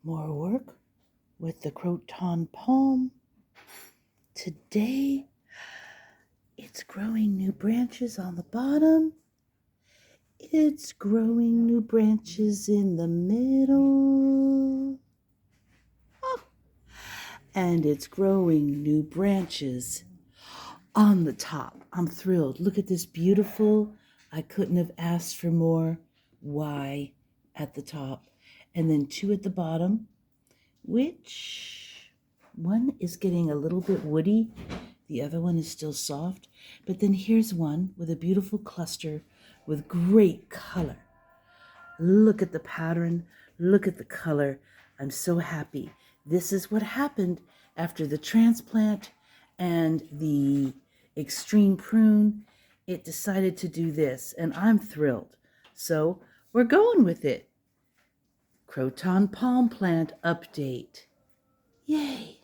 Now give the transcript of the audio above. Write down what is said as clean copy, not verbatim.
More work with the Croton Palm. Today, it's growing new branches on the bottom. It's growing new branches in the middle. Oh, and it's growing new branches on the top. I'm thrilled. Look at this beautiful, I couldn't have asked for more, Y at the top. And then 2 at the bottom, which one is getting a little bit woody. The other one is still soft. But then here's one with a beautiful cluster with great color. Look at the pattern. Look at the color. I'm so happy. This is what happened after the transplant and the extreme prune. It decided to do this, and I'm thrilled. So we're going with it. Croton Palm Plant update. Yay!